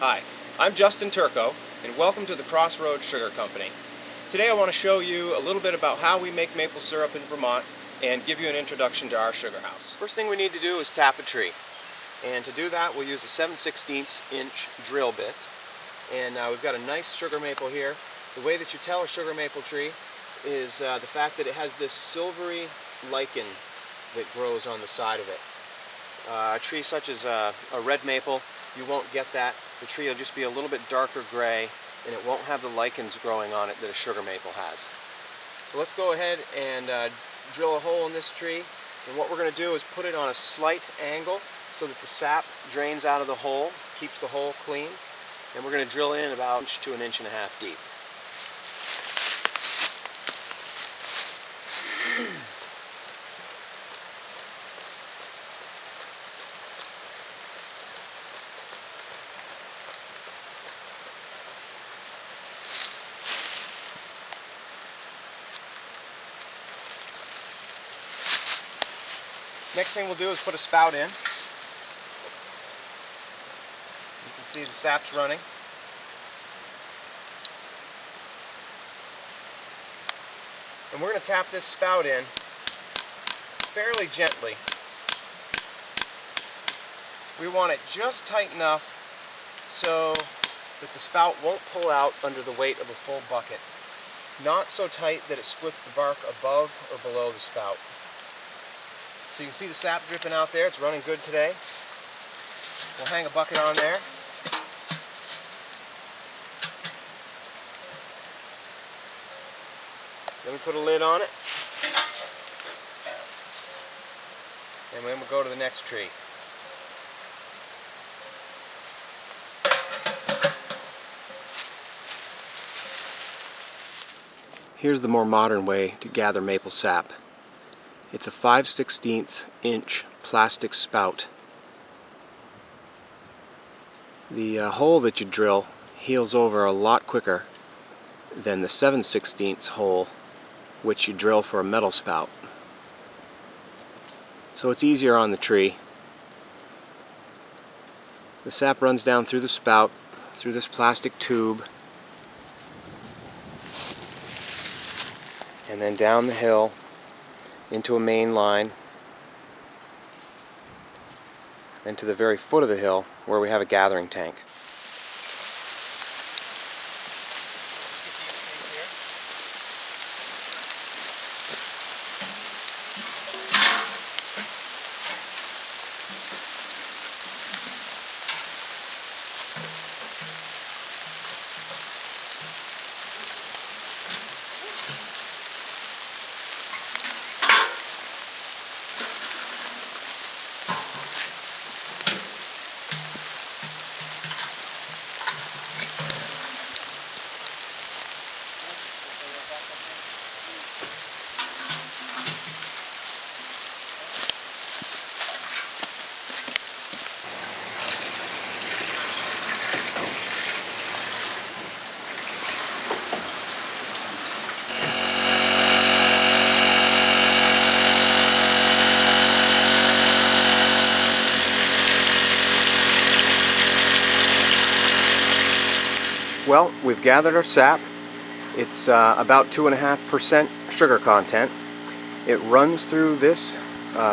Hi, I'm Justin Turco, and welcome to the Crossroads Sugar Company. Today I want to show you a little bit about how we make maple syrup in Vermont and give you an introduction to our sugar house. First thing we need to do is tap a tree. And to do that we'll use a 7/16 inch drill bit. And we've got a nice sugar maple here. The way that you tell a sugar maple tree is the fact that it has this silvery lichen that grows on the side of it. A tree such as a red maple, you won't get that. The tree will just be a little bit darker gray, and it won't have the lichens growing on it that a sugar maple has. So let's go ahead and drill a hole in this tree, and what we're going to do is put it on a slight angle so that the sap drains out of the hole, keeps the hole clean, and we're going to drill in about 1 to 1.5 inches deep. Next thing we'll do is put a spout in. You can see the sap's running. And we're going to tap this spout in fairly gently. We want it just tight enough so that the spout won't pull out under the weight of a full bucket. Not so tight that it splits the bark above or below the spout. So you can see the sap dripping out there. It's running good today. We'll hang a bucket on there. Then we put a lid on it. And then we'll go to the next tree. Here's the more modern way to gather maple sap. It's a 5/16 inch plastic spout. The hole that you drill heals over a lot quicker than the 7/16 hole which you drill for a metal spout. So it's easier on the tree. The sap runs down through the spout, through this plastic tube, and then down the hill into a main line, and to the very foot of the hill where we have a gathering tank. Well, we've gathered our sap. It's about 2.5% sugar content. It runs through this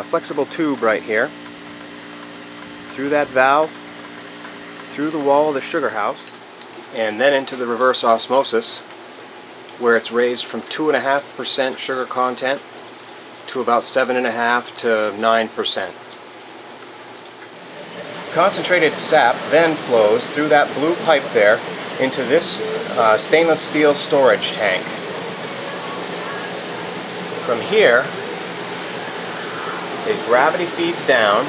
flexible tube right here, through that valve, through the wall of the sugar house, and then into the reverse osmosis, where it's raised from 2.5% sugar content to about 7.5 to 9%. Concentrated sap then flows through that blue pipe there into this stainless steel storage tank. From here, it gravity feeds down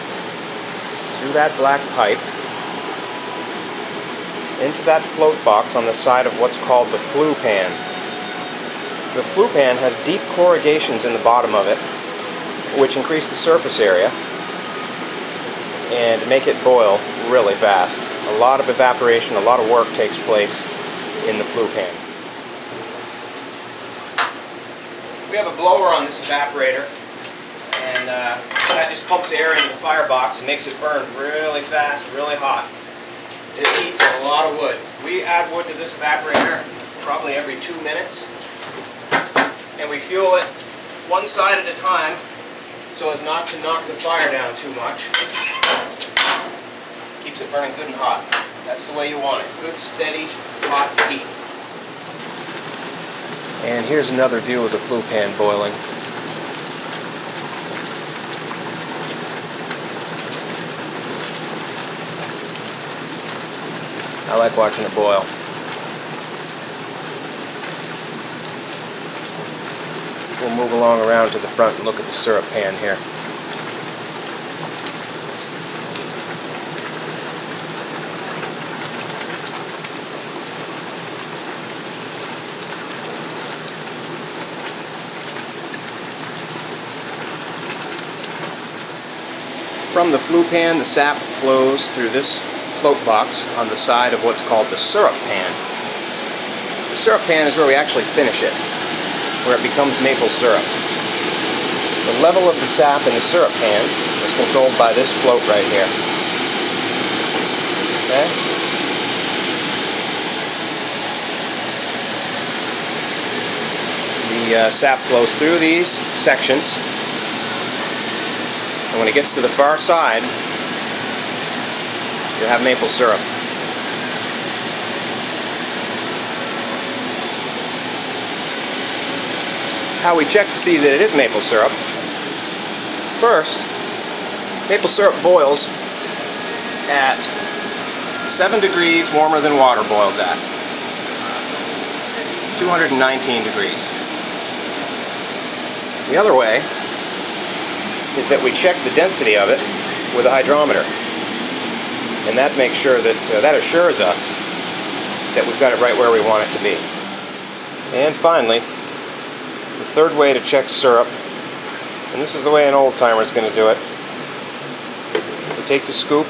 through that black pipe into that float box on the side of what's called the flue pan. The flue pan has deep corrugations in the bottom of it, which increase the surface area and make it boil really fast. A lot of evaporation, a lot of work takes place in the flue pan. We have a blower on this evaporator, and that just pumps air into the firebox and makes it burn really fast, really hot. it eats a lot of wood. We add wood to this evaporator probably every 2 minutes, and we fuel it one side at a time so as not to knock the fire down too much. Keeps it burning good and hot. That's the way you want it. Good, steady, hot heat. And here's another view of the flue pan boiling. I like watching it boil. We'll move along around to the front and look at the syrup pan here. From the flue pan, the sap flows through this float box on the side of what's called the syrup pan. The syrup pan is where we actually finish it, where it becomes maple syrup. The level of the sap in the syrup pan is controlled by this float right here. Okay? The sap flows through these sections, and when it gets to the far side, you have maple syrup. How we check to see that it is maple syrup. First, maple syrup boils at 7 degrees warmer than water boils at. 219 degrees. The other way is that we check the density of it with a hydrometer. And that makes sure that, that assures us that we've got it right where we want it to be. And finally, the third way to check syrup, and this is the way an old-timer is going to do it. You take the scoop,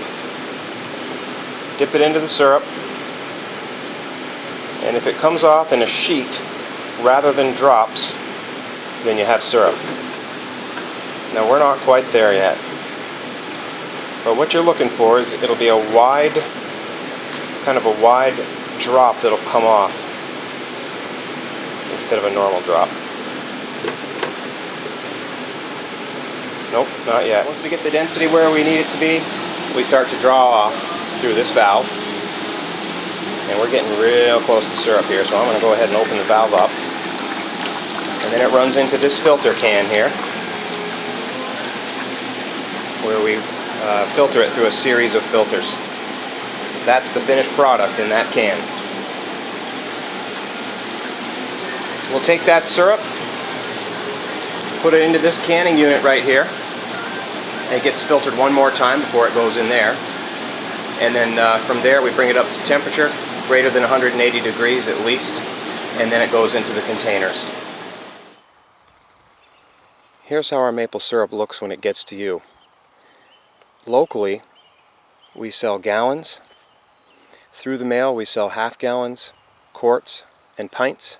dip it into the syrup, and if it comes off in a sheet rather than drops, then you have syrup. Now we're not quite there yet. But what you're looking for is it'll be a wide, kind of a wide drop that'll come off instead of a normal drop. Nope, not yet. Once we get the density where we need it to be, we start to draw off through this valve. And we're getting real close to syrup here, so I'm going to go ahead and open the valve up. And then it runs into this filter can here, where we filter it through a series of filters. That's the finished product in that can. We'll take that syrup, put it into this canning unit right here. It gets filtered one more time before it goes in there. And then from there we bring it up to temperature, greater than 180 degrees at least, and then it goes into the containers. Here's how our maple syrup looks when it gets to you. Locally, we sell gallons. Through the mail, we sell half gallons, quarts, and pints.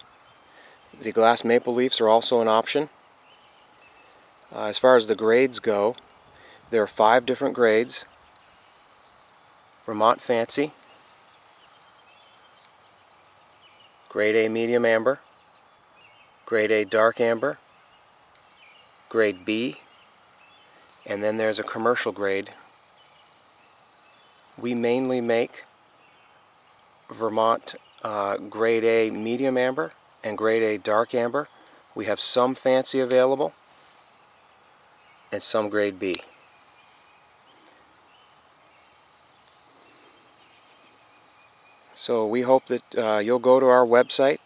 The glass maple leafs are also an option. As far as the grades go, there are 5 different grades. Vermont Fancy, Grade A Medium Amber, Grade A Dark Amber, Grade B, and then there's a commercial grade. We mainly make Vermont Grade A Medium Amber and Grade A Dark Amber. We have some Fancy available and some Grade B. So we hope that you'll go to our website,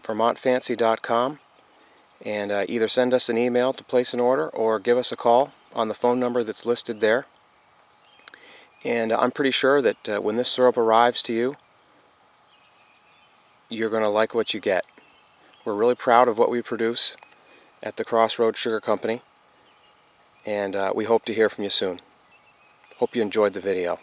vermontfancy.com, and either send us an email to place an order or give us a call on the phone number that's listed there. And I'm pretty sure that when this syrup arrives to you, you're going to like what you get. We're really proud of what we produce at the Crossroads Sugar Company, and we hope to hear from you soon. Hope you enjoyed the video.